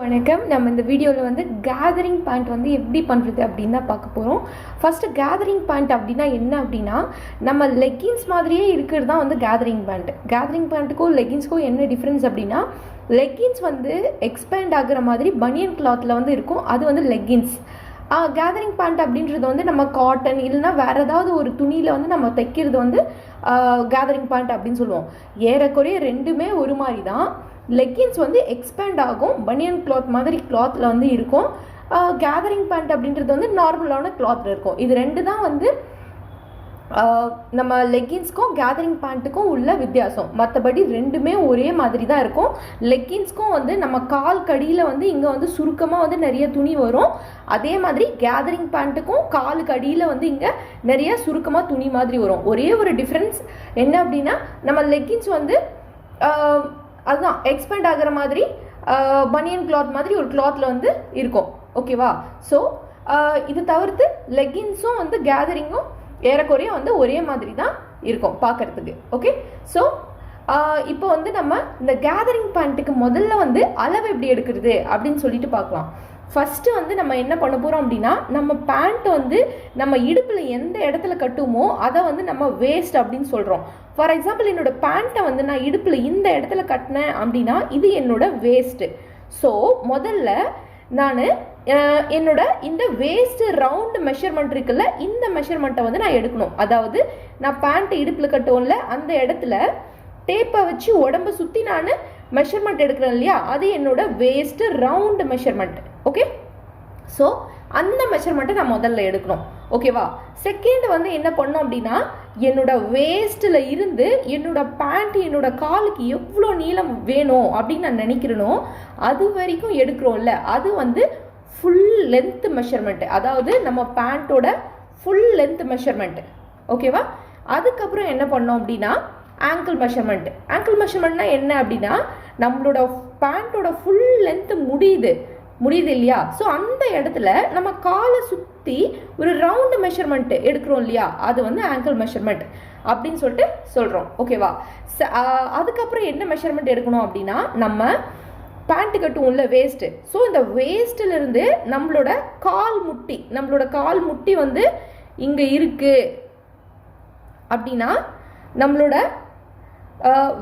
வணக்கம். நம்ம இந்த வீடியோவில் வந்து கேதரிங் பேண்ட் வந்து எப்படி பண்ணுறது அப்படின்னு தான் பார்க்க போகிறோம். ஃபஸ்ட்டு கேதரிங் பேண்ட் அப்படின்னா என்ன அப்படின்னா, நம்ம லெக்கின்ஸ் மாதிரியே இருக்கிறது தான் வந்து கேதரிங் பேண்ட். கேதரிங் பேண்ட்டுக்கும் லெக்கின்ஸ்க்கும் என்ன டிஃப்ரென்ஸ் அப்படின்னா, லெக்கின்ஸ் வந்து எக்ஸ்பேண்ட் ஆகிற மாதிரி பனியன் கிளாத்தில் வந்து இருக்கும், அது வந்து லெக்கின்ஸ். கேதரிங் பேண்ட் அப்படின்றது வந்து நம்ம காட்டன் இல்லைனா வேறு ஏதாவது ஒரு துணியில் வந்து நம்ம தைக்கிறது வந்து கேதரிங் பேண்ட் அப்படின்னு சொல்லுவோம். ஏறக்குறைய ரெண்டுமே ஒரு மாதிரி தான். லெக்கின்ஸ் வந்து எக்ஸ்பேண்ட் ஆகும், பனியன் கிளாத் மாதிரி கிளாத்தில் வந்து இருக்கும். கேதரிங் பேண்ட் அப்படின்றது வந்து நார்மலான கிளாத்தில் இருக்கும். இது ரெண்டு தான் வந்து நம்ம லெக்கின்ஸ்க்கும் கேதரிங் பேண்ட்டுக்கும் உள்ள வித்தியாசம். மற்றபடி ரெண்டுமே ஒரே மாதிரி தான் இருக்கும். லெக்கின்ஸ்க்கும் வந்து நம்ம கால் கடியில் வந்து இங்கே வந்து சுருக்கமாக வந்து நிறைய துணி வரும். அதே மாதிரி கேதரிங் பேண்ட்டுக்கும் காலுக்கு அடியில் வந்து இங்கே நிறைய சுருக்கமாக துணி மாதிரி வரும். ஒரே ஒரு டிஃப்ரென்ஸ் என்ன அப்படின்னா, நம்ம லெக்கின்ஸ் வந்து அதுதான் எக்ஸ்பேண்ட் ஆகிற மாதிரி பனியன் கிளாத் மாதிரி ஒரு கிளாத்தில் வந்து இருக்கும். ஓகேவா? ஸோ இது தவிர்த்து லெக்கின்ஸும் வந்து கேதரிங்கும் ஏறக்குறைய வந்து ஒரே மாதிரி தான் இருக்கும் பார்க்கறதுக்கு. ஓகே, ஸோ இப்போ வந்து நம்ம இந்த கேதரிங் பேண்ட்டுக்கு முதல்ல வந்து அளவு எப்படி எடுக்கிறது அப்படின்னு சொல்லிட்டு பார்க்கலாம். ஃபஸ்ட்டு வந்து நம்ம என்ன பண்ண போகிறோம் அப்படின்னா, நம்ம பேண்ட் வந்து நம்ம இடுப்பில் எந்த இடத்துல கட்டுமோ அதை வந்து நம்ம வேஸ்ட் அப்படின்னு சொல்கிறோம். ஃபார் எக்ஸாம்பிள், என்னோடய பேண்ட்டை வந்து நான் இடுப்பில் இந்த இடத்துல கட்டினேன் அப்படின்னா இது என்னோட வேஸ்ட்டு. ஸோ முதல்ல நான் என்னோட இந்த வேஸ்ட்டு ரவுண்டு மெஷர்மெண்ட் இருக்குல்ல, இந்த மெஷர்மெண்ட்டை வந்து நான் எடுக்கணும். அதாவது நான் பேண்ட்டை இடுப்பில் கட்டுவோம்ல, அந்த இடத்துல டேப்பை வச்சு உடம்பை சுற்றி நான் மெஷர்மெண்ட் எடுக்கிறேன் இல்லையா, அது என்னோட waste round measurement. Okay, so அந்த மெஷர்மெண்ட்டை நான் முதல்ல எடுக்கணும். ஓகேவா? செகண்ட் வந்து என்ன பண்ணோம் அப்படின்னா, என்னோட வேஸ்ட்டில் இருந்து என்னோட பேண்ட் என்னோட காலுக்கு எவ்வளோ நீளம் வேணும் அப்படின்னு நான் நினைக்கிறேனோ அது வரைக்கும் எடுக்கிறோம்ல, அது வந்து ஃபுல் லென்த் மெஷர்மெண்ட்டு. அதாவது நம்ம பேண்ட்டோட ஃபுல் லென்த் மெஷர்மெண்ட்டு. ஓகேவா? அதுக்கப்புறம் என்ன பண்ணோம் அப்படின்னா, ஆங்கிள் மெஷர்மெண்ட். ஆங்கிள் மெஷர்மெண்ட்னா என்ன அப்படின்னா, நம்மளோட பேண்ட்டோட ஃபுல் லென்த் முடியுது இல்லையா, ஸோ அந்த இடத்துல நம்ம காலை சுற்றி ஒரு ரவுண்டு மெஷர்மெண்ட் எடுக்கிறோம் இல்லையா, அது வந்து ஆங்கிள் மெஷர்மெண்ட் அப்படின்னு சொல்லிட்டு சொல்கிறோம். ஓகேவா? அதுக்கப்புறம் என்ன மெஷர்மெண்ட் எடுக்கணும் அப்படின்னா, நம்ம பேண்ட்டு கட்டுவோம்ல வேஸ்ட்டு, ஸோ இந்த வேஸ்ட்டிலிருந்து நம்மளோட கால் முட்டி வந்து இங்கே இருக்குது அப்படின்னா, நம்மளோட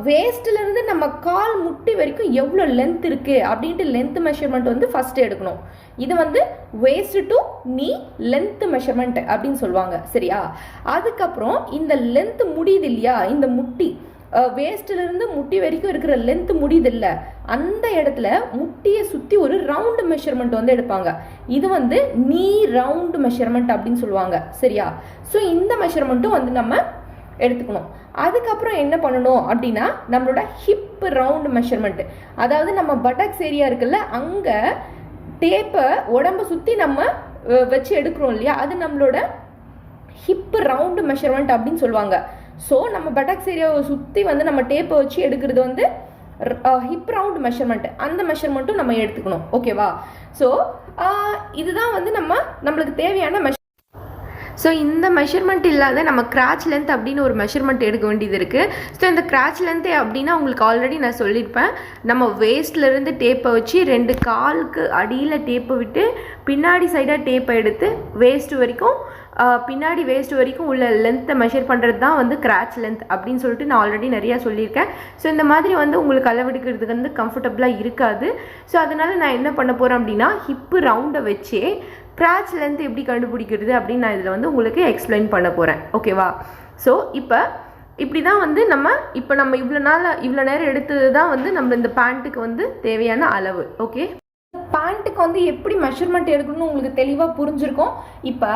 வேஸ்ட்டிலிருந்து நம்ம கால் முட்டி வரைக்கும் எவ்வளோ லென்த் இருக்குது அப்படின்ட்டு லென்த் மெஷர்மெண்ட் வந்து ஃபஸ்ட்டு எடுக்கணும். இது வந்து வேஸ்ட் டு நீ லென்த் மெஷர்மெண்ட் அப்படின்னு சொல்லுவாங்க. சரியா? அதுக்கப்புறம் இந்த லென்த் முடியுது இல்லையா, இந்த முட்டி வேஸ்ட்டிலிருந்து முட்டி வரைக்கும் இருக்கிற லென்த் முடியுது இல்லை, அந்த இடத்துல முட்டியை சுற்றி ஒரு ரவுண்டு மெஷர்மெண்ட் வந்து எடுப்பாங்க. இது வந்து நீ ரவுண்டு மெஷர்மெண்ட் அப்படின்னு சொல்லுவாங்க. சரியா? ஸோ இந்த மெஷர்மெண்ட்டும் வந்து நம்ம எடுத்துக்கணும். அதுக்கப்புறம் என்ன பண்ணணும் அப்படின்னா, நம்மளோட ஹிப் ரவுண்டு மெஷர்மெண்ட். அதாவது நம்ம பட்டக்ஸ் ஏரியா இருக்குல்ல, அங்கே டேப்பை உடம்பை சுற்றி நம்ம வச்சு எடுக்கிறோம் இல்லையா, அது நம்மளோட ஹிப் ரவுண்டு மெஷர்மெண்ட் அப்படின்னு சொல்லுவாங்க. ஸோ நம்ம பட்டக்ஸ் ஏரியாவை சுற்றி வந்து நம்ம டேப்பை வச்சு எடுக்கிறது வந்து ஹிப் ரவுண்ட் மெஷர்மெண்ட். அந்த மெஷர்மெண்ட்டும் நம்ம எடுத்துக்கணும். ஓகேவா? ஸோ இதுதான் வந்து நம்மளுக்கு தேவையான ஸோ இந்த மெஷர்மெண்ட் இல்லாத நம்ம கிராச் லென்த் அப்படின்னு ஒரு மெஷர்மெண்ட் எடுக்க வேண்டியது இருக்குது. ஸோ இந்த கிராச் லென்த்து அப்படின்னா உங்களுக்கு ஆல்ரெடி நான் சொல்லியிருப்பேன். நம்ம வேஸ்ட்லேருந்து டேப்பை வச்சு 2 காலுக்கு அடியில் டேப்பை விட்டு பின்னாடி சைடாக டேப்பை எடுத்து பின்னாடி வேஸ்ட் வரைக்கும் உள்ள லென்த்தை மெஷர் பண்ணுறது தான் வந்து கிராச் லென்த் அப்படின்னு சொல்லிட்டு நான் ஆல்ரெடி நிறையா சொல்லியிருக்கேன். ஸோ இந்த மாதிரி வந்து உங்களுக்கு அளவெடுக்கிறதுக்கு வந்து கம்ஃபர்டபுளாக இருக்காது. ஸோ அதனால் நான் என்ன பண்ண போகிறேன் அப்படின்னா, ஹிப்பு ரவுண்டை வச்சே கிராச் லென்த் எப்படி கண்டுபிடிக்கிறது அப்படின்னு நான் இதில் வந்து உங்களுக்கு எக்ஸ்பிளைன் பண்ண போகிறேன். ஓகேவா? ஸோ இப்படி தான் வந்து நம்ம இவ்வளோ நேரம் எடுத்தது தான் வந்து நம்ம இந்த பேண்ட்டுக்கு வந்து தேவையான அளவு. ஓகே, பேண்ட்டுக்கு வந்து எப்படி மெஷர்மெண்ட் எடுக்கணும்னு உங்களுக்கு தெளிவாக புரிஞ்சிருக்கும். இப்போ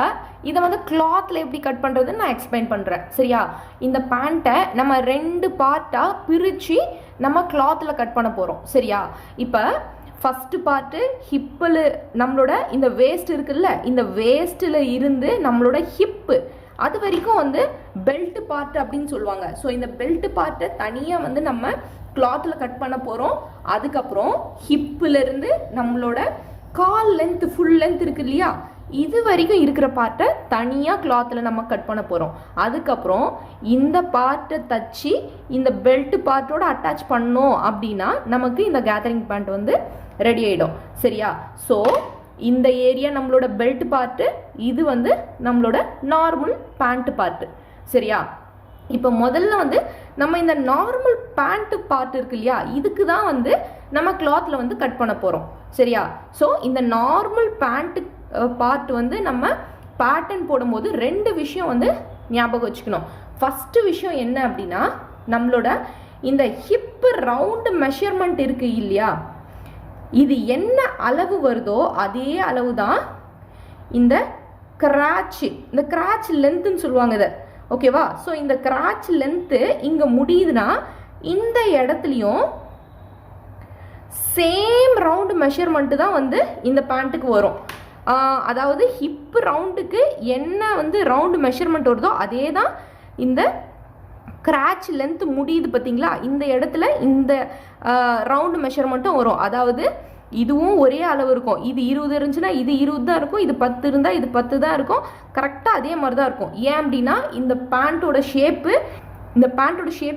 இதை வந்து கிளாத்தில் எப்படி கட் பண்ணுறதுன்னு நான் எக்ஸ்பிளைன் பண்ணுறேன். சரியா? இந்த பேண்ட்டை நம்ம 2 பார்ட்டாக பிரித்து நம்ம கிளாத்தில் கட் பண்ண போகிறோம். சரியா? இப்போ ஃபஸ்ட்டு பார்ட்டு ஹிப்பில் நம்மளோட இந்த வேஸ்ட் இருக்குல்ல, இந்த வேஸ்ட்டில் இருந்து நம்மளோட ஹிப்பு அது வரைக்கும் வந்து பெல்ட் பார்ட் அப்படின்னு சொல்லுவாங்க. ஸோ இந்த பெல்ட் பார்ட்டை தனியாக வந்து நம்ம கிளாத்தில் கட் பண்ண போகிறோம். அதுக்கப்புறம் ஹிப்பிலிருந்து நம்மளோட கால் லென்த் ஃபுல் லென்த் இருக்கு இல்லையா, இது வரைக்கும் இருக்கிற பார்ட்டை தனியாக கிளாத்தில் நம்ம கட் பண்ண போகிறோம். அதுக்கப்புறம் இந்த பார்ட்டை தச்சு இந்த பெல்ட் பார்ட்டோட அட்டாச் பண்ணோம் அப்படின்னா நமக்கு இந்த கேதரிங் பேண்ட் வந்து ரெடி ஆகிடும். சரியா? ஸோ இந்த ஏரியா நம்மளோட பெல்ட் பார்ட்டு, இது வந்து நம்மளோட நார்மல் பேண்ட் பார்ட்டு. சரியா? இப்போ முதல்ல வந்து நம்ம இந்த நார்மல் பேண்ட்டு பார்ட் இருக்கு இல்லையா, இதுக்கு தான் வந்து நம்ம கிளாத்தில் வந்து கட் பண்ண போகிறோம். சரியா? ஸோ இந்த நார்மல் பேண்ட்டு பார்ட் வந்து நம்ம பேட்டர்ன் போடும்போது 2 விஷயம் வந்து ஞாபகம் வச்சுக்கணும். ஃபஸ்ட்டு விஷயம் என்ன அப்படின்னா, நம்மளோட இந்த ஹிப்பு ரவுண்டு மெஷர்மெண்ட் இருக்கு இல்லையா, இது என்ன அளவு வருதோ அதே அளவு தான் இந்த கிராட்ச், இந்த கிராட்ச் லென்த்துன்னு சொல்லுவாங்க இதை. ஓகேவா? ஸோ இந்த கிராட்ச் லென்த்து இங்கே முடியுதுன்னா இந்த இடத்துலையும் சேம் ரவுண்டு மெஷர்மெண்ட்டு தான் வந்து இந்த பேண்ட்டுக்கு வரும். அதாவது ஹிப்பு ரவுண்டுக்கு என்ன வந்து ரவுண்டு மெஷர்மெண்ட் வருதோ அதே தான் இந்த கிராட்ச் லென்த் முடியுது பார்த்தீங்களா, இந்த இடத்துல இந்த ரவுண்டு மெஷர்மெண்ட்டும் வரும். அதாவது இதுவும் ஒரே அளவு இருக்கும். இது 20 இருந்துச்சுன்னா இது 20 தான் இருக்கும், இது 10 இருந்தால் இது 10 தான் இருக்கும். கரெக்டாக அதே மாதிரி தான் இருக்கும். ஏன் அப்படின்னா இந்த பேண்ட்டோட ஷேப்பு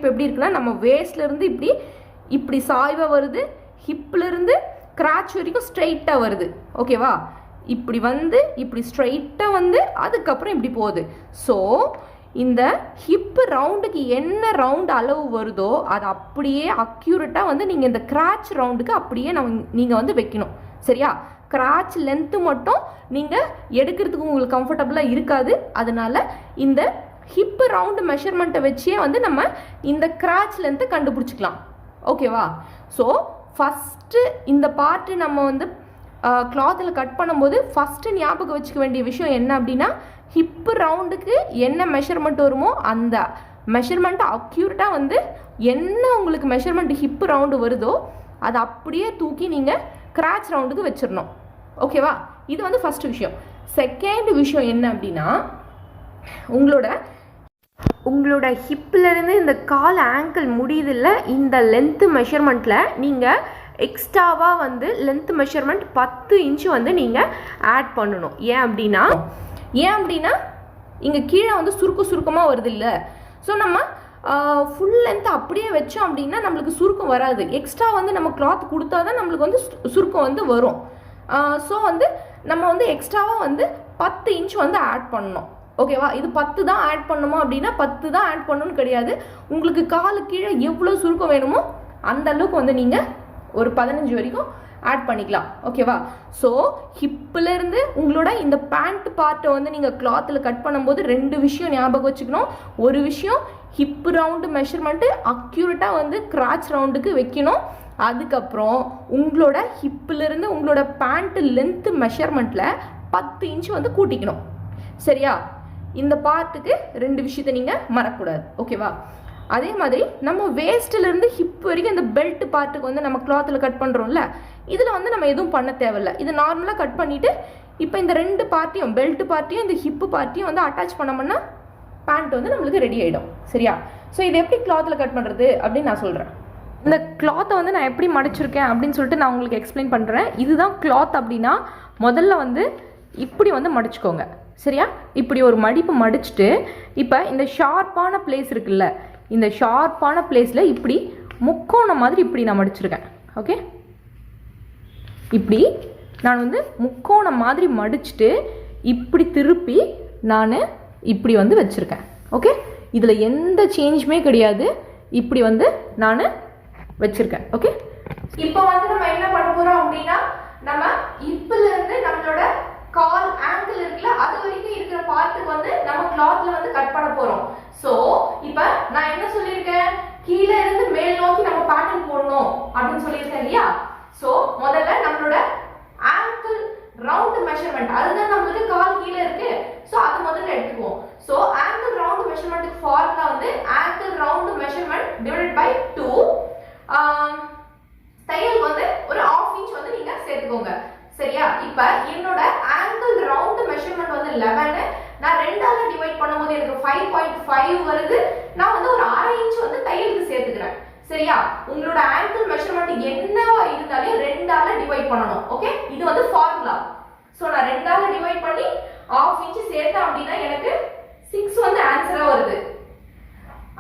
எப்படி இருக்குன்னா, நம்ம வேஸ்ட்லேருந்து இப்படி சாய்வாக வருது, ஹிப்லேருந்து கிராட்ச் வரைக்கும் ஸ்ட்ரைட்டாக வருது. ஓகேவா? இப்படி வந்து இப்படி ஸ்ட்ரைட்டாக வந்து அதுக்கப்புறம் இப்படி போகுது. ஸோ இந்த ஹிப்பு ரவுண்டுக்கு என்ன ரவுண்டு அளவு வருதோ அது அப்படியே அக்யூரேட்டாக வந்து நீங்கள் இந்த கிராட்ச் ரவுண்டுக்கு அப்படியே நீங்கள் வந்து வைக்கணும். சரியா? கிராட்ச் லென்த்து மட்டும் நீங்கள் எடுக்கிறதுக்கு உங்களுக்கு கம்ஃபர்டபுளாக இருக்காது. அதனால இந்த ஹிப்பு ரவுண்டு மெஷர்மெண்ட்டை வச்சே வந்து நம்ம இந்த கிராட்ச் லென்த்தை கண்டுபிடிச்சிக்கலாம். ஓகேவா? ஸோ ஃபஸ்ட்டு இந்த பார்ட்டு நம்ம வந்து கிளாத்தில் கட் பண்ணும்போது ஃபஸ்ட்டு ஞாபகம் வச்சுக்க வேண்டிய விஷயம் என்ன அப்படின்னா, ஹிப்பு ரவுண்டுக்கு என்ன மெஷர்மெண்ட் வருமோ அந்த மெஷர்மெண்ட்டை அக்யூரேட்டாக வந்து என்ன உங்களுக்கு மெஷர்மெண்ட் ஹிப்பு ரவுண்டு வருதோ அதை அப்படியே தூக்கி நீங்கள் கிராட்ச் ரவுண்டுக்கு வச்சிடணும். ஓகேவா? இது வந்து ஃபஸ்ட்டு விஷயம். செகண்ட் விஷயம் என்ன அப்படின்னா, உங்களோட ஹிப்பிலேருந்து இந்த கால் ஆங்கிள் முடியுதில்ல, இந்த லென்த்து மெஷர்மெண்ட்டில் நீங்கள் எக்ஸ்ட்ராவாக வந்து லென்த் மெஷர்மெண்ட் 10 இன்ச்சு வந்து நீங்கள் ஆட் பண்ணணும். ஏன் அப்படின்னா இங்கே கீழே வந்து சுருக்கமாக வருது இல்லை. ஸோ நம்ம ஃபுல் லென்த் அப்படியே வச்சோம் அப்படின்னா நம்மளுக்கு சுருக்கம் வராது. எக்ஸ்ட்ரா வந்து நம்ம கிளாத் கொடுத்தா தான் நம்மளுக்கு வந்து சுருக்கம் வந்து வரும். ஸோ வந்து நம்ம வந்து எக்ஸ்ட்ராவாக வந்து 10 இன்ச் வந்து ஆட் பண்ணணும். ஓகேவா? இது 10 தான் ஆட் பண்ணணுமா அப்படின்னா 10 தான் ஆட் பண்ணணும்னு கிடையாது. உங்களுக்கு காலு கீழே எவ்வளோ சுருக்கம் வேணுமோ அந்த அளவுக்கு வந்து நீங்கள் ஒரு 15 வரைக்கும் ஆட் பண்ணிக்கலாம். ஓகேவா? ஸோ ஹிப்பிலேருந்து உங்களோட இந்த பேண்ட் பார்ட்டை வந்து நீங்கள் கிளாத்தில் கட் பண்ணும்போது 2 விஷயம் ஞாபகம் வச்சுக்கணும். ஒரு விஷயம் ஹிப்பு ரவுண்டு மெஷர்மெண்ட்டு அக்யூரேட்டாக வந்து கிராட்ச் ரவுண்டுக்கு வைக்கணும். அதுக்கப்புறம் உங்களோட ஹிப்பிலேருந்து உங்களோட பேண்ட்டு லென்த்து மெஷர்மெண்ட்டில் 10 இன்ச்சு வந்து கூட்டிக்கணும். சரியா? இந்த பார்ட்டுக்கு 2 விஷயத்தை நீங்கள் மறக்கக்கூடாது. ஓகேவா? அதே மாதிரி நம்ம வேஸ்ட்டிலேருந்து ஹிப் வரைக்கும் இந்த பெல்ட் பார்ட்டுக்கு வந்து நம்ம கிளாத்தில் கட் பண்ணுறோம்ல, இதில் வந்து நம்ம எதுவும் பண்ண தேவையில்லை. இது நார்மலாக கட் பண்ணிவிட்டு இப்போ இந்த 2 பார்ட்டையும் பெல்ட் பார்ட்டையும் இந்த ஹிப்பு பார்ட்டையும் வந்து அட்டாச் பண்ணோம்னா பேண்ட் வந்து நம்மளுக்கு ரெடி ஆகிடும். சரியா? ஸோ இது எப்படி கிளாத்தில் கட் பண்ணுறது அப்படின்னு நான் சொல்கிறேன். இந்த கிளாத்தை வந்து நான் எப்படி மடிச்சிருக்கேன் அப்படின்னு சொல்லிட்டு நான் உங்களுக்கு எக்ஸ்பிளைன் பண்ணுறேன். இதுதான் கிளாத் அப்படின்னா முதல்ல வந்து இப்படி வந்து மடிச்சுக்கோங்க. சரியா? இப்படி ஒரு மடிப்பு மடிச்சுட்டு இப்போ இந்த ஷார்ப்பான பிளேஸ் இருக்குல்ல, இந்த ஷார்ப்பான பிளேஸில் இப்படி முக்கோணம் மாதிரி இப்படி நான் மடிச்சிருக்கேன். ஓகே? இப்படி நான் வந்து முக்கோணம் மாதிரி மடிச்சுட்டு இப்படி திருப்பி நான் இப்படி வந்து வச்சுருக்கேன். ஓகே? இதில் எந்த சேஞ்சுமே கிடையாது. இப்படி வந்து நான் வச்சுருக்கேன். ஓகே? இப்போ வந்து நம்ம என்ன பண்ண போகிறோம் அப்படின்னா, நம்ம இப்பிலிருந்து நம்மளோட கால் ஆங்கிள் இருக்குல்ல அது வரைக்கும் இருக்கிற பார்ட்டுக்கு வந்து நம்ம கிளாத்ல வந்து கட் பண்ண போறோம். சோ இப்போ நான் என்ன சொல்லியிருக்கேன், கீழே இருந்து மேல் நோக்கி நம்ம பேட்டர்ன் போடணும் அப்படின்னு சொல்லியிருக்கேன் இல்லையா. சோ முதல்ல நம்மளோட ஆங்கிள் ரவுண்ட் மெஷர்மெண்ட், அதுதான் நம்மளுக்கு கால் கீழே இருக்கு. சோ அது முதல்ல எடுத்துக்குவோம். சோ ஆங்கிள் ரவுண்ட் மெஷர்மெண்ட்க்கு ஃபார்முலா வந்து angle round measurement divided by 2. தையல் வந்து ஒரு 1/2 இன்ச் வந்து நீங்க சேர்த்துக்கோங்க. சரியா? இப்ப என்னோட ஆங்கிள் ரவுண்ட் மெஷர்மெண்ட் வந்து 11, நான் 2ஆல டிவைட் பண்ணும்போது எனக்கு 5.5 வருது. நான் வந்து ஒரு 1/2 இன்ச் வந்து தையலுக்கு சேர்த்துக்கிறேன். சரியா? உங்களோட ஆங்கிள் மெஷர்மெண்ட் என்னவா இருந்தாலும் 2ஆல டிவைட் பண்ணணும். ஓகே? இது வந்து ஃபார்முலா. ஸோ நான் 2ஆல டிவைட் பண்ணி 1/2 இன்ச் சேர்த்தேன் அப்படின்னா எனக்கு 6 வந்து ஆன்சரா வருது.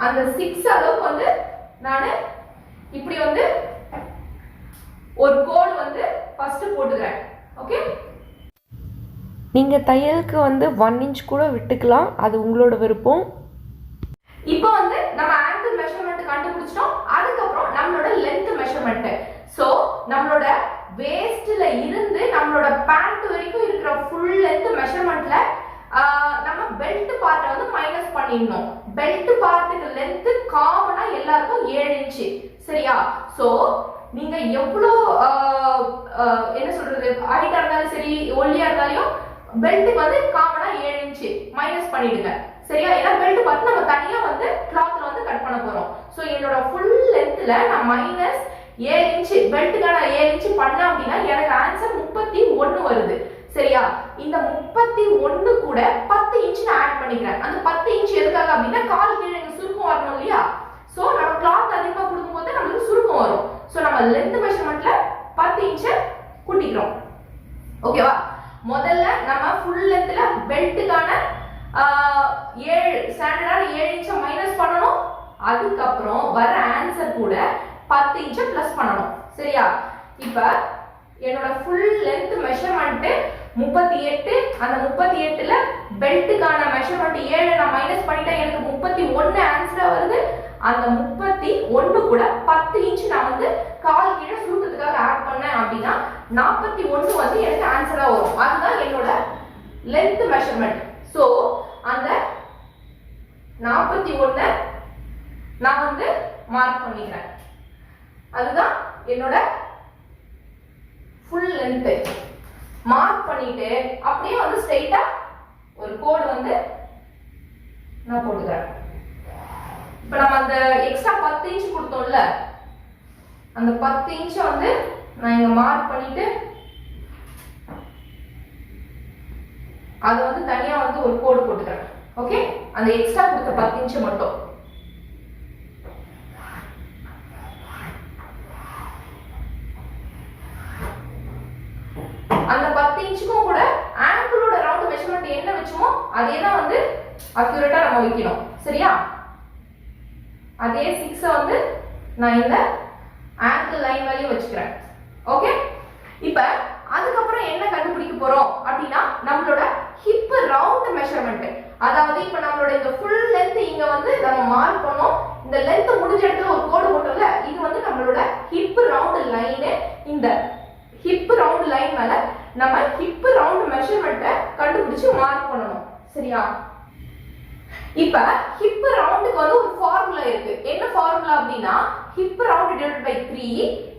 அந்த 6 அளவுக்கு வந்து நான் இப்படி வந்து ஒரு கோடு வந்து ஃபர்ஸ்ட் போட்டுக்கிறேன். ஓகே, நீங்க தையலுக்கு வந்து 1 இன்ச் கூட விட்டுக்கலாம், அது உங்களோட விருப்பம். இப்போ வந்து நம்ம ஆங்கிள் மெஷர்மெண்ட் கண்டுபிடிச்சிட்டோம். அதுக்கப்புறம் நம்மளோட லென்த் மெஷர்மெண்ட். சோ நம்மளோட வேஸ்ட்ல இருந்து நம்மளோட பேண்ட் வரைக்கும் இருக்கிற ஃபுல் லென்த் மெஷர்மெண்ட்ல நம்ம பெல்ட் பார்ட்டை வந்து மைனஸ் பண்ணிடணும். பெல்ட் பார்ட்டுக்கு லென்த் காமனா எல்லாருக்கும் 7 இன்ச். சரியா? சோ நீங்க எவ்வளோ என்ன சொல்றது ஹைட்டா இருந்தாலும் சரி ஒல்லியா இருந்தாலும் பெல்ட்டுக்கு வந்து காமனா 7 இன்ச் மைனஸ் பண்ணிடுங்க. சரியா? ஏன்னா பெல்ட் பார்த்து நம்ம தனியா வந்து கிளாத்ல வந்து கட் பண்ண போறோம். சோ என்னோட ஃபுல் லென்த்ல நான் மைனஸ் 7 இன்ச் பெல்ட்டுக்கான 7 இன்ச் பண்ண அப்படின்னா எனக்கு ஆன்சர் 31 வருது. சரியா? இந்த 31 கூட 10 இன்ச் நான் ஆட் பண்ணிக்கிறேன். அந்த 10 இன்ச் எதுக்காக அப்படின்னா கால் கீழே எனக்கு சுருக்கம் வரணும் இல்லையா? சோ நம்ம கிளாத் அதிகமா கொடுக்கும்போது நமக்கு சுருக்கம் வரும். சோ நம்ம லென்த் மெஷர்மெண்ட்ல 10 இன்ச் கூட்டிக்கிறோம். ஓகேவா? முதல்ல நம்ம ஃபுல் லென்த்ல பெல்ட்டுக்கான 7 ஸ்டாண்டர்டான 7 இன்ச் மைனஸ் பண்ணனும். அதுக்கப்புறம் வர ஆன்சர் கூட 10 இன்ச் பிளஸ் பண்ணனும். சரியா? இப்போ என்னோட ஃபுல் லென்த் மெஷர்மெண்ட் 38. அந்த 38ல பெல்ட்டுக்கான மெஷர்மெண்ட் 7 நான் மைனஸ் பண்ணிட்டேன். எனக்கு 31 ஆன்சரா வருது. அந்த 31 கூட 10 இன்ச் நான் வந்து கால் கீழே சுருக்கத்துக்காக ஆட் பண்ணேன் அப்படின்னா 41 வந்து எனக்கு ஆன்சரா வரும். அதுதான் என்னோட லென்த் மெஷர்மெண்ட். சோ அந்த 41 நான் வந்து மார்க் பண்ணிக்கிறேன். அதுதான் என்னோட ஃபுல் லென்த். மார்க் பண்ணிட்டு அப்படியே வந்து ஸ்ட்ரைட்டா ஒரு கோடு வந்து நான் போட்டுக்கிறேன். இப்போ நம்ம அந்த எக்ஸ்ட்ரா 10 இன்ச் கொடுத்தோம்ல, அந்த 10 இன்ச் வந்து நான் இங்க மார்க் பண்ணிட்டு அது வந்து தனியா வந்து ஒரு கோடு போட்டுக்கிறேன். ஓகே, அந்த எக்ஸ்ட்ரா கொடுத்த 10 இன்ச் மட்டும். அந்த 10 இன்ச்சுக்கும் கூட ஆங்கிளோட ரவுண்ட் மெஷர்மெண்ட் என்ன வெச்சோமோ அதே தான் வந்து அக்யூரேட்டா நம்ம வைக்கணும். சரியா? அதே 6 வந்து நான் இந்த ஆங்கிள் லைன் வேல்யூ வச்சுக்கிறேன். ஓகே, இப்போ அதுக்கப்புறம் என்ன கண்டுபிடிக்க போறோம் அப்படின்னா நம்மளோட ஹிப் ரவுண்ட் மெஷர்மெண்ட். அதாவது இப்போ நம்மளோட இந்த ஃபுல் லென்த் இங்க வந்து நம்ம மார்க் பண்ணோம். இந்த லென்த் முடிஞ்ச இடத்துல ஒரு கோடு போட்டோம்ல, இது வந்து நம்மளோட ஹிப் ரவுண்ட் லைன். இந்த ஹிப் ரவுண்ட் லைன் மேல நம்ம ஹிப் ரவுண்ட் மெஷர்மெண்ட்டை கண்டுபிடிச்சு மார்க் பண்ணணும். சரியா? இப்ப ஹிப் ரவுண்டுக்கு வந்து ஒரு ஃபார்முலா இருக்கு. என்ன ஃபார்முலா அப்படின்னா hip round divided by 3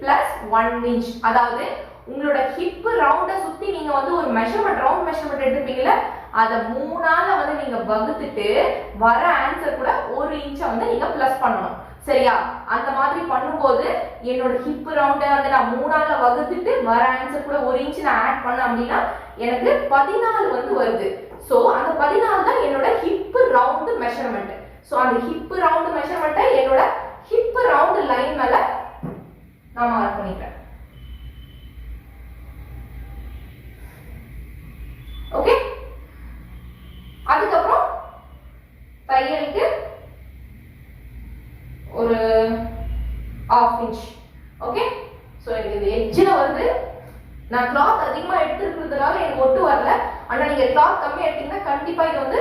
plus 1 inch. அதாவது உங்களோட ஹிப் ரவுண்ட சுத்தி நீங்க வந்து ஒரு மெஷர்மெண்ட் ரவுண்ட் மெஷர்மெண்ட் எடுத்துப்பீங்கல, அத 3ஆல வந்து நீங்க வகுத்துட்டு வர ஆன்சர் கூட 1 இன்ச் வந்து நீங்க பிளஸ் பண்ணணும். சரியா? அந்த மாதிரி பண்ணும்போது என்னோட ஹிப் ரவுண்ட வந்து நான் 3ஆல வகுத்துட்டு வர ஆன்சர் கூட 1 இன்ச் நான் ஆட் பண்ண அப்படின்னா எனக்கு 14 வந்து வருது. சோ அந்த 14 தான் என்னோட ஹிப் ரவுண்ட் மெஷர்மெண்ட். சோ அந்த ஹிப் ரவுண்ட் மெஷர்மெண்ட்டை என்னோட ஹிப் ரவுண்ட் லைன் மேல நான் மார்க் பண்ணிக்கிறேன். ஓகே, அதுக்கப்புறம் தையலுக்கு ஒரு 1/2 இன்ச். ஓகே, சோ எனக்கு இது எட்ஜ்ல வருது. நான் கிளாத் அதிகமா எடுத்துக்கிறதுனால எனக்கு ஒட்டு வரல. ஆனா நீங்க கிளாத் கம்மியா எடுத்தீங்கன்னா கண்டிப்பா இது வந்து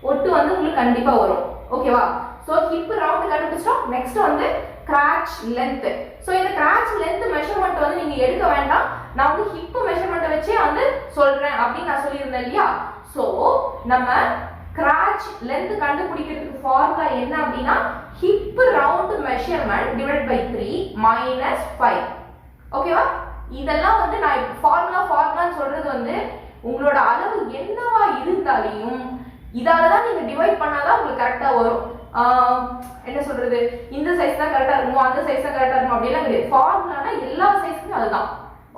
ஒட்டு வந்து உங்களுக்கு கண்டிப்பா வரும். ஓகேவா? சோ ஹிப் ரவுண்ட் கண்டுபிடிச்சோம். நெக்ஸ்ட் வந்து கிராச் லென்த். சோ இந்த கிராச் லென்த் மெஷர்மெண்ட் வந்து நீங்க எடுக்க வேண்டாம். நான் வந்து ஹிப் மெஷர்மெண்ட் வச்சே வந்து சொல்றேன் அப்படின்னு நான் சொல்லியிருந்தேன் இல்லையா? சோ நம்ம கிராச் லென்த் கண்டுபிடிக்கிறதுக்கு ஃபார்முலா என்ன அப்படின்னா hip round measurement divided by 3 minus 5. ஓகேவா? இதெல்லாம் வந்து நான் ஃபார்முலான்னு சொல்றது வந்து உங்களோட அளவு என்னவா இருந்தாலும் இதால தான் நீங்க டிவைட் பண்ணாதான் உங்களுக்கு கரெக்டா வரும். என்ன சொல்றது, இந்த சைஸ் தான் கரெக்டா இருக்குமோ அந்த சைஸ் தான் கரெக்டா இருக்கும் அப்படிலாம் கிடையாது. ஃபார்முலானா எல்லா சைஸ்க்கும் அதுதான்.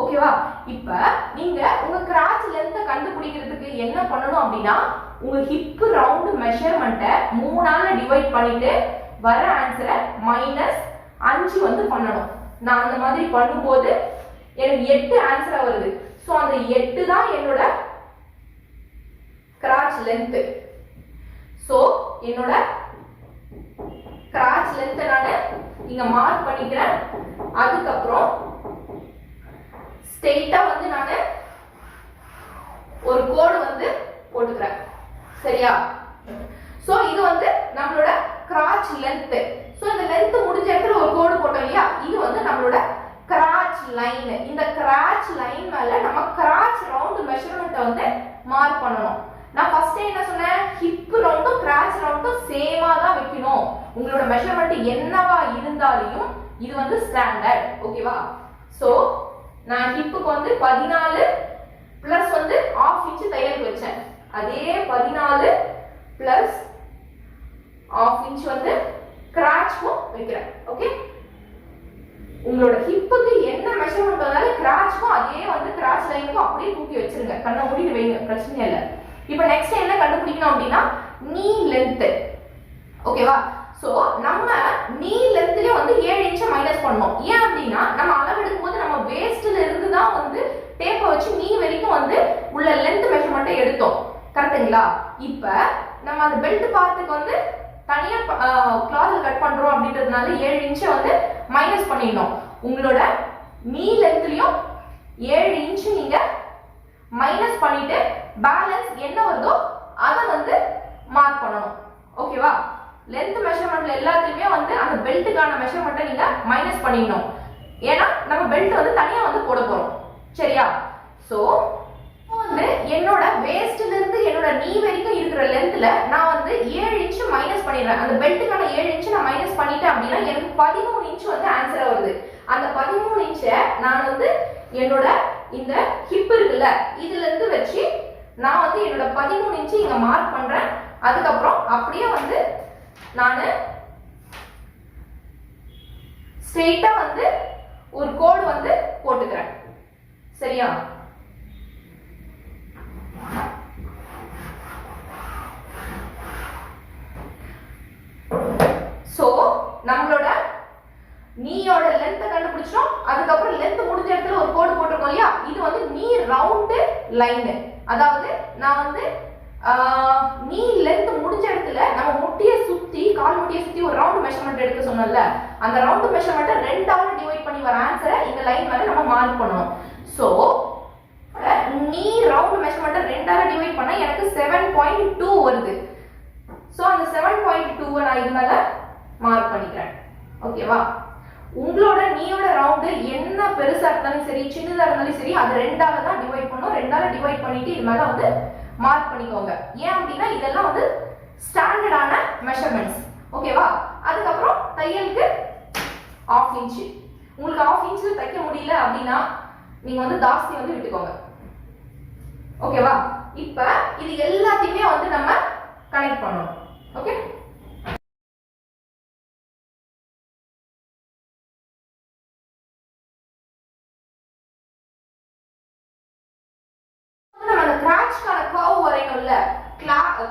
ஓகேவா? இப்ப நீங்க உங்க கிராச் லென்த்தை கண்டுபிடிக்கிறதுக்கு என்ன பண்ணணும் அப்படின்னா உங்க ஹிப் ரவுண்ட் மெஷர்மெண்ட்டை 3ஆல டிவைட் பண்ணிட்டு வர ஆன்சரை மைனஸ் 5 வந்து பண்ணணும். நான் அந்த மாதிரி பண்ணும்போது எனக்கு 8 ஆன்சரா வருது. சோ அந்த 8 தான் என்னோட கிராச் லென்த். சோ என்னோட கிராச் லென்த் நான் இங்க மார்க் பண்ணிக்கிறேன். அதுக்கப்புறம் ஸ்ட்ரெயிட்டா வந்து நான் ஒரு கோடு வந்து போட்டுக்கிறேன். சரியா? சோ இது வந்து நம்மளோட கிராச் லென்த். சோ இந்த லென்த் முடிஞ்ச இடத்துல ஒரு கோடு போட்டோம் இல்லையா, இது வந்து நம்மளோட கிராச் லைன். இந்த கிராச் லைன் மேல நம்ம கிராச் ரவுண்ட் மெஷர்மென்ட் வந்து மார்க் பண்ணனும். நான் ஃபர்ஸ்ட் என்ன சொன்னேன், ஹிப் ரவுண்டும் கிராச் ரவுண்டும் சேமா தான் வைக்கணும். உங்களோட மெஷர்மென்ட் என்னவா இருந்தாலும் இது வந்து ஸ்டாண்டர்ட். ஓகேவா? சோ நான் ஹிப்புக்கு வந்து 14 பிளஸ் வந்து 1/2 இன்ச் தையலுக்கு வச்சேன். அதே 14 பிளஸ் 1/2 இன்ச் வந்து கிராச்க்கும் வைக்கிறேன். ஓகே? உங்களோட ஹிப்புக்கு என்ன மெஷர்மென்ட் வந்தாலும் கிராச்க்கும் அதே வந்து கிராச் லைனுக்கும் அப்படியே தூக்கி வச்சிருங்க. கண்ணை மூடிட்டு வைங்க, பிரச்சனை இல்லை. இப்போ நெக்ஸ்ட் என்ன கண்டுபிடிக்கணும் அப்படின்னா நீ லென்த். ஓகேவா? சோ நம்ம நீ லென்த்லயே வந்து 7 இன்ச் மைனஸ் பண்ணோம். ஏன் அப்படின்னா நம்ம அளவு எடுக்கும்போது நம்ம வேஸ்ட்ல இருந்து தான் வந்து டேப்பை வச்சு நீ வரைக்கும் வந்து உள்ள லென்த் மெஷர்மெண்ட்டை எடுத்தோம். கரெக்ட்டுங்களா? இப்ப நம்ம அந்த பெல்ட் பார்ட்டுக்கு வந்து தனியா கிளாத்ல கட் பண்றோம் அப்படின்றதுனால 7 இன்ச் வந்து மைனஸ் பண்ணிடணும். உங்களோட நீ லென்த்லயும் 7 இன்ச் நீங்க மைனஸ் பண்ணிட்டு பேலன்ஸ் என்ன வருதோ அதை வந்து மார்க் பண்ணணும். ஓகேவா? லென்த் மெஷர்மெண்ட்ல எல்லாத்துலயுமே வந்து அந்த பெல்ட்டுக்கான மெஷர்மெண்ட்டை நீங்க மைனஸ் பண்ணிடணும். ஏன்னா நம்ம பெல்ட் வந்து தனியா வந்து போட போறோம். சரியா? சோ வந்து என்னோட வேஸ்ட்ல இருந்து என்னோட நீ வரைக்கும் இருக்கிற லென்த்ல நான் வந்து 7 இன்ச் மைனஸ் பண்ணிடுறேன். அந்த பெல்ட்டுக்கான 7 இன்ச் நான் மைனஸ் பண்ணிட்டேன் அப்படின்னா எனக்கு 13 இன்ச் வந்து ஆன்சரா வருது. அந்த 13 இன்ச்சை நான் வந்து என்னோட இந்த ஹிப் இருக்குல்ல இதுல இருந்து வச்சு நான் வந்து என்னோட 13 இன்ச் இங்க மார்க் பண்றேன். அதுக்கப்புறம் அப்படியே வந்து நான் ஸ்ட்ரெயிட்டா வந்து ஒரு கோடு வந்து போட்டுக்கிறேன். சரியா? சோ நம்மளோட நீயோட லென்த் கண்டுபிடிச்சோம். அதுக்கப்புறம் லென்த் முடிஞ்ச இடத்துல ஒரு கோடு போட்டிருக்கோம் இல்லையா, இது வந்து நீ ரவுண்ட் லைன். அதாவது நான் வந்து நீ லென்த் முடிஞ்ச இடத்துல நம்ம முட்டியை சுத்தி கால் முட்டியை சுத்தி ஒரு ரவுண்ட் மெஷர்மெண்ட் எடுக்க சொன்னோம்ல, அந்த ரவுண்ட் மெஷர்மெண்ட்டை 2ஆல டிவைட் பண்ணி வர ஆன்சரை இந்த லைன் மேல நம்ம மார்க் பண்ணணும். சோ நீ ரவுண்ட் மெஷர்மெண்ட்டை 2ஆல டிவைட் பண்ணா எனக்கு 7.2 வருது. சோ அந்த 7.2 நான் இது மேல மார்க் பண்ணிக்கிறேன். ஓகேவா? உங்களோட நீயோட ரவுண்ட் என்ன பெருசா இருந்தாலும் சரி சின்னதா இருந்தாலும் சரி அது 2ஆல தான் டிவைட் பண்ணணும். 2ஆல டிவைட் பண்ணிட்டு இது மேல வந்து மார்க் பண்ணிக்கோங்க. ஏன் அப்படின்னா இதெல்லாம் வந்து ஸ்டாண்டர்டான மெஷர்மெண்ட்ஸ். ஓகேவா? அதுக்கப்புறம் தையலுக்கு 1/2 இன்ச். உங்களுக்கு 1/2 இன்ச்ல தைக்க முடியல அப்படின்னா நீங்க வந்து தாஸ்தி வந்து விட்டுக்கோங்க. ஓகேவா? இப்ப இது எல்லாத்தையுமே வந்து நம்ம கனெக்ட் பண்ணணும். ஓகே?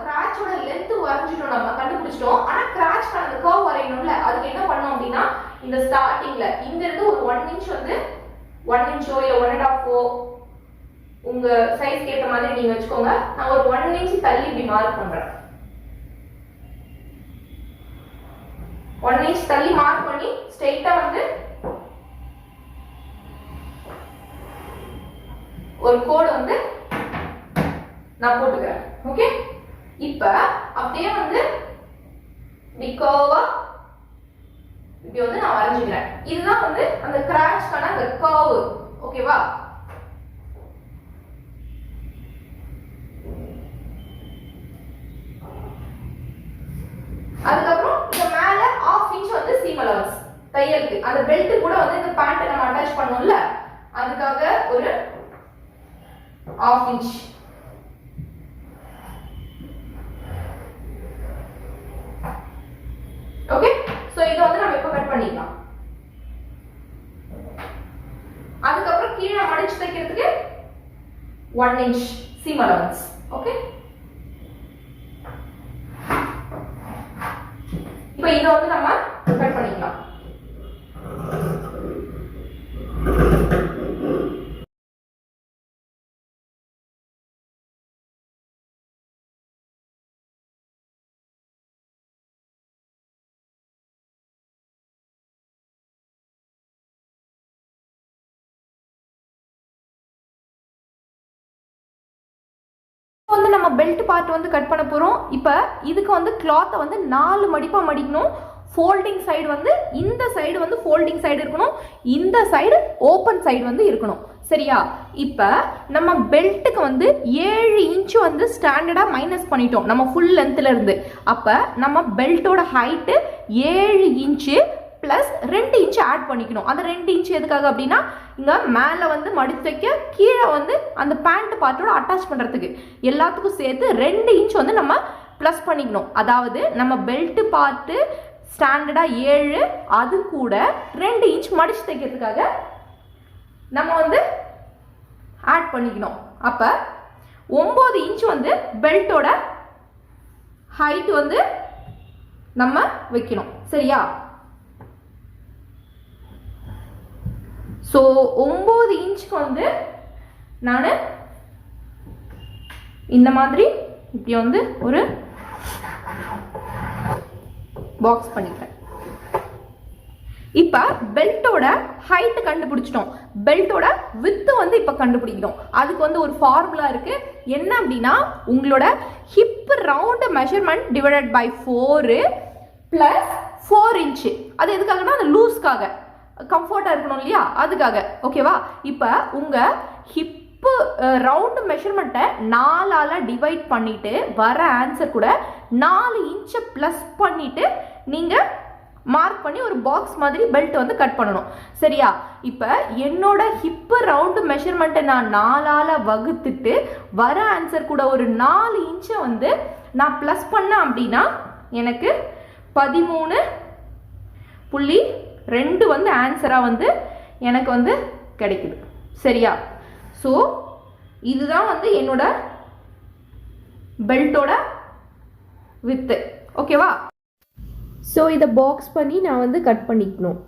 கிராச்சோட லென்த் வரைஞ்சிட்டோம், நம்ம கண்டுபிடிச்சிட்டோம். ஆனா கிராச்க்கான அந்த கர்வ் வரையணும்ல, அதுக்கு என்ன பண்ணோம் அப்படின்னா இந்த ஸ்டார்டிங்ல இங்க இருந்து ஒரு 1 இன்ச் வந்து 1 இன்ச்சோ இல்ல 1.5 உங்க சைஸ்க்கு ஏற்ற மாதிரி நீங்க வச்சுக்கோங்க. நான் ஒரு 1 இன்ச் தள்ளி இப்படி மார்க் பண்றேன். 1 இன்ச் தள்ளி மார்க் பண்ணி ஸ்ட்ரெயிட்டா வந்து ஒரு கோடு வந்து நான் போட்டுக்கிறேன். ஓகே? இப்ப அப்படியே வந்து கர்வா இப்படி வந்து நான் வரைஞ்சுக்கிறேன். இதுதான் வந்து அந்த கிராச்க்கான அந்த கர்வ். ஓகேவா? அதுக்கப்புறம் இந்த மேல 1/2 இன்ச் வந்து சீம் அலவன்ஸ் தையலுக்கு. அந்த பெல்ட் கூட வந்து இந்த பேண்ட் நம்ம அட்டாச் பண்ணோம்ல, அதுக்காக ஒரு 1/2 இன்ச். ஓகே? சோ இத வந்து நம்ம இப்ப கட் பண்ணிடலாம். அதுக்கப்புறம் கீழே மடிச்சு தைக்கிறதுக்கு 1 இன்ச் சீம் அலவன்ஸ். ஓகே? இப்போ இத வந்து நம்ம கட் பண்ணிக்கலாம். நம்ம பெல்ட் பார்ட் வந்து கட் பண்ண போகிறோம். இப்போ இதுக்கு வந்து கிளாத்தை வந்து 4 மடிப்பாக மடிக்கணும். ஃபோல்டிங் சைடு வந்து இந்த சைடு வந்து ஃபோல்டிங் சைடு இருக்கணும், இந்த சைடு ஓப்பன் சைடு வந்து இருக்கணும். சரியா? இப்போ நம்ம பெல்ட்டுக்கு வந்து 7 இன்ச்சு வந்து ஸ்டாண்டர்டாக மைனஸ் பண்ணிட்டோம் நம்ம ஃபுல் லென்த்தில் இருந்து. அப்போ நம்ம பெல்ட்டோட height 7 inch plus 2 inch add பண்ணிக்கணும். அந்த 2 இன்ச் எதுக்காக அப்படின்னா இங்கே மேலே வந்து மடித்து வைக்க, கீழே வந்து அந்த பேண்ட் பார்ட்டோட அட்டாச் பண்ணுறதுக்கு, எல்லாத்துக்கும் சேர்த்து 2 இன்ச் வந்து நம்ம ப்ளஸ் பண்ணிக்கணும். அதாவது நம்ம பெல்ட் பார்ட்டு ஸ்டாண்டர்டாக 7, அது கூட 2 இன்ச் மடித்து தைக்கிறதுக்காக நம்ம வந்து ஆட் பண்ணிக்கணும். அப்போ 9 இன்ச் வந்து பெல்ட்டோட ஹைட் வந்து நம்ம வைக்கணும். சரியா? ஸோ 9 இன்ச்சுக்கு வந்து நான் இந்த மாதிரி இப்படி வந்து ஒரு பாக்ஸ் பண்ணிக்கிறேன். இப்போ பெல்ட்டோட ஹைட் கண்டுபிடிச்சிட்டோம், பெல்ட்டோட வித்து வந்து இப்போ கண்டுபிடிக்கணும். அதுக்கு வந்து ஒரு ஃபார்முலா இருக்கு. என்ன அப்படின்னா உங்களோட hip round measurement divided by 4 plus 4 inch. அது எதுக்காகனா அந்த லூஸ்க்காக, கம்ஃபர்ட்டாக இருக்கணும் இல்லையா, அதுக்காக. ஓகேவா? இப்போ உங்கள் ஹிப்பு ரவுண்டு மெஷர்மெண்ட்டை 4ஆல் டிவைட் பண்ணிவிட்டு வர ஆன்சர் கூட 4 இன்ச்சை ப்ளஸ் பண்ணிவிட்டு நீங்கள் மார்க் பண்ணி ஒரு பாக்ஸ் மாதிரி பெல்ட் வந்து கட் பண்ணணும். சரியா? இப்போ என்னோட ஹிப்பு ரவுண்டு மெஷர்மெண்ட்டை நான் 4ஆல் வகுத்துட்டு வர ஆன்சர் கூட ஒரு 4 இன்ச்சை வந்து நான் ப்ளஸ் பண்ணேன் அப்படின்னா எனக்கு 13.2 வந்து ஆன்சராக வந்து எனக்கு வந்து கிடைக்குது. சரியா? ஸோ இதுதான் வந்து என்னோட பெல்ட்டோட வித்து. ஓகேவா? ஸோ இதை பாக்ஸ் பண்ணி நான் வந்து கட் பண்ணிக்கணும்.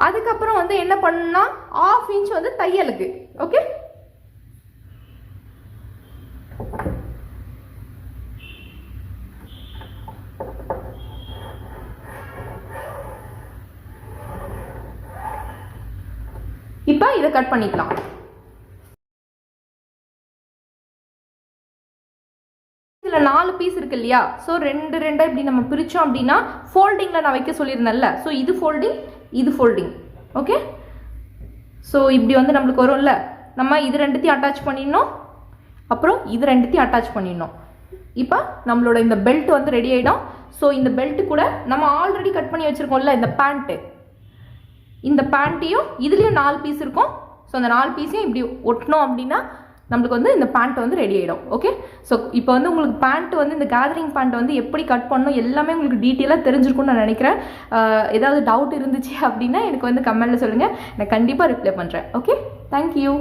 அதுக்கப்புறம் வந்து என்ன பண்ணா 1/2 இன்ச் வந்து தையலுக்கு. ஓகே, இப்போ இதை கட் பண்ணிக்கலாம். இதில் 4 பீஸ் இருக்கு இல்லையா? ஸோ 2 இப்படி நம்ம பிரித்தோம் அப்படின்னா ஃபோல்டிங்கில் நான் வைக்க சொல்லியிருந்தேன்ல, ஸோ இது ஃபோல்டிங், இது ஃபோல்டிங். ஓகே, ஸோ இப்படி வந்து நம்மளுக்கு வரும்ல, நம்ம இது 2த்தையும் அட்டாச் பண்ணிடணும், அப்புறம் இது 2த்தையும் அட்டாச் பண்ணிடணும். இப்போ நம்மளோட இந்த பெல்ட் வந்து ரெடி ஆகிடும். ஸோ இந்த பெல்ட்டு கூட நம்ம ஆல்ரெடி கட் பண்ணி வச்சுருக்கோம்ல இந்த பேண்ட்டு, இந்த பேண்ட்டையும் இதுலேயும் 4 பீஸ் இருக்கும். ஸோ அந்த 4 பீஸையும் இப்படி ஒட்டினோம் அப்படின்னா நம்மளுக்கு வந்து இந்த பேண்ட் வந்து ரெடி ஆகிடும். ஓகே, ஸோ இப்போ வந்து உங்களுக்கு பேண்ட் வந்து இந்த கேதரிங் பேண்ட் வந்து எப்படி கட் பண்ணணும் எல்லாமே உங்களுக்கு டீட்டெயிலாக தெரிஞ்சிருக்கும்னு நான் நினைக்கிறேன். ஏதாவது டவுட் இருந்துச்சு அப்படின்னா எனக்கு வந்து கமெண்ட்டில் சொல்லுங்கள், நான் கண்டிப்பாக ரிப்ளை பண்ணுறேன். Okay, thank you.